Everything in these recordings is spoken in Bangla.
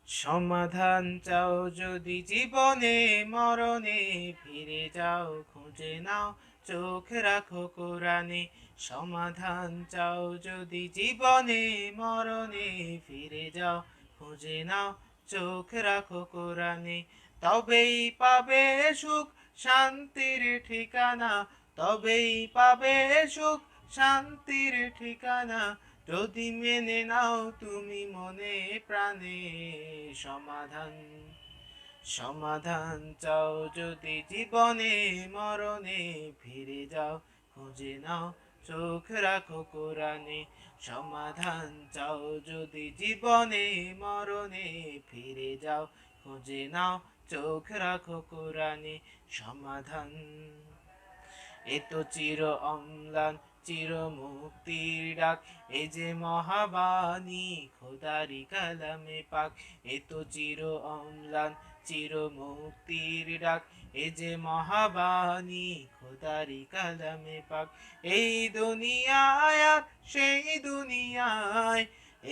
সমাধান চাও যদি জীবনে মরণে, ফিরে যাও খুঁজে নাও চোখ রাখো কোরআনে। সমাধান চাও যদি জীবনে মরণে, ফিরে যাও খুঁজে নাও চোখ রাখো কোরআনে। তবেই পাবে সুখ শান্তির ঠিকানা, তবেই পাবে সুখ শান্তির ঠিকানা, যদি মেনে নাও তুমি মনে প্রাণে। সমাধান সমাধান চাও যদি জীবনে মরণে, ফিরে যাও খুঁজে নাও চোখ রাখো কোরআনে। সমাধান চাও যদি জীবনে মরণে, ফিরে যাও খুঁজে নাও চোখ রাখো কোরআনে। সমাধান এ তো চির অম্লান চির মুক্তির ডাক, এ যে মহাবাণী খোদারি কালামে পাক। এ তো চির অম্লান চির মুক্তির ডাক, এ যে মহাবাণী খোদারি কালামে পাক। এই দুনিয়ায় আর সেই দুনিয়ায়,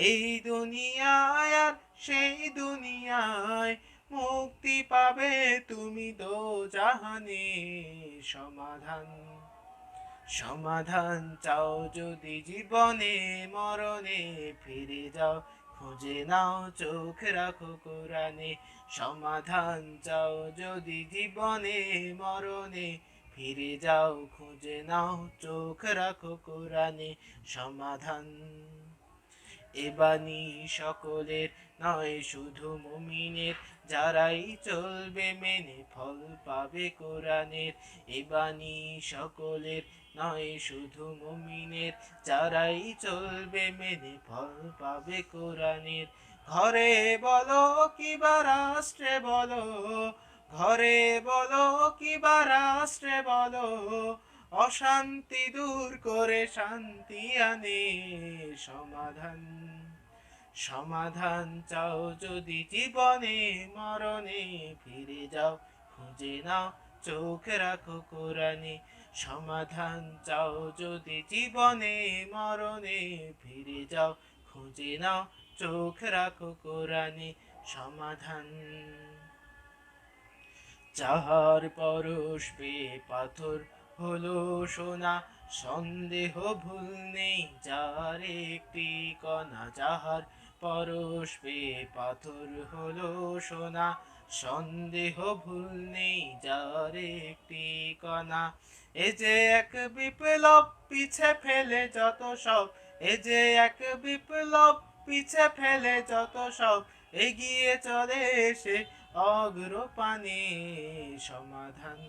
এই দুনিয়ায় আর সেই দুনিয়ায়, মুক্তি পাবে তুমি দোজাহানে। সমাধান সমাধান চাও যদি জীবনে মরণে, ফিরে যাও খুঁজে নাও চোখ রাখো কোরআনে। সমাধান চাও যদি জীবনে মরণে, ফিরে যাও খুঁজে নাও চোখ রাখো কোরআনে। সমাধান এ বাণী সকলের নয় শুধু মুমিনের, যারাই চলবে মেনে ফল পাবে কোরআনের। এ বাণী সকলের নয় শুধু মুমিনের, যারাই চলবে মেনে ফল পাবে কোরআনের। ঘরে বলো কিবা রাষ্ট্রে বলো, ঘরে বলো কিবা রাষ্ট্রে বলো, অশান্তি দূর করে শান্তি আনে। সমাধান সমাধান চাও যদি জীবনে মরণে, ফিরে যাও খুঁজে নাও চোখ রাখো কোরআনে। সমাধান চাও যদি জীবনে মরণে, ফিরে যাও খুঁজে নাও চোখ রাখো কোরআনে। সমাধান যাহার পরশ পেয়ে পাথর হলো সোনা, সন্দেহ ভুল নেই যার একটি কণা। যাহার পরশ পেয়ে পাথর হলো সোনা, সন্দেহ ভুল নেই যার একটি কণা। এ যে এক বিপ্লব পিছে ফেলে যত সব, এ যে এক বিপ্লব পিছে ফেলে যত সব, এগিয়ে চলে এসে অগ্রপানে। সমাধান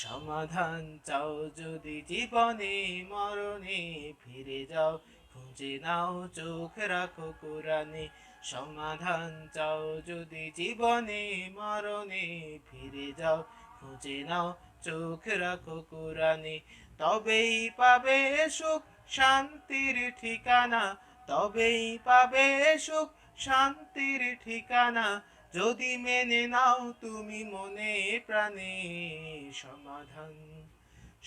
সমাধান চাও যদি জীবনে মরণে, ফিরে যাও খুঁজে নাও চোখ রাখো কোরআনে। সমাধান চাও যদি জীবনে মরণে, ফিরে যাও খুঁজে নাও চোখ রাখো কোরআনে। তবেই পাবে সুখ শান্তির ঠিকানা, তবেই পাবে সুখ শান্তির ঠিকানা, যদি মেনে নাও তুমি মনে প্রাণে। সমাধান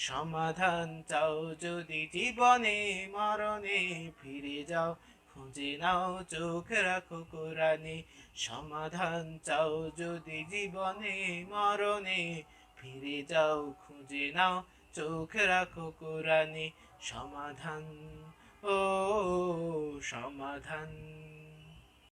সমাধান চাও যদি জীবনে মরণে, ফিরে যাও খুঁজে নাও চোখ রাখো কোরআনে। সমাধান চাও যদি জীবনে মরণে, ফিরে যাও খুঁজে নাও চোখ রাখো কোরআনে। সমাধান ও সমাধান।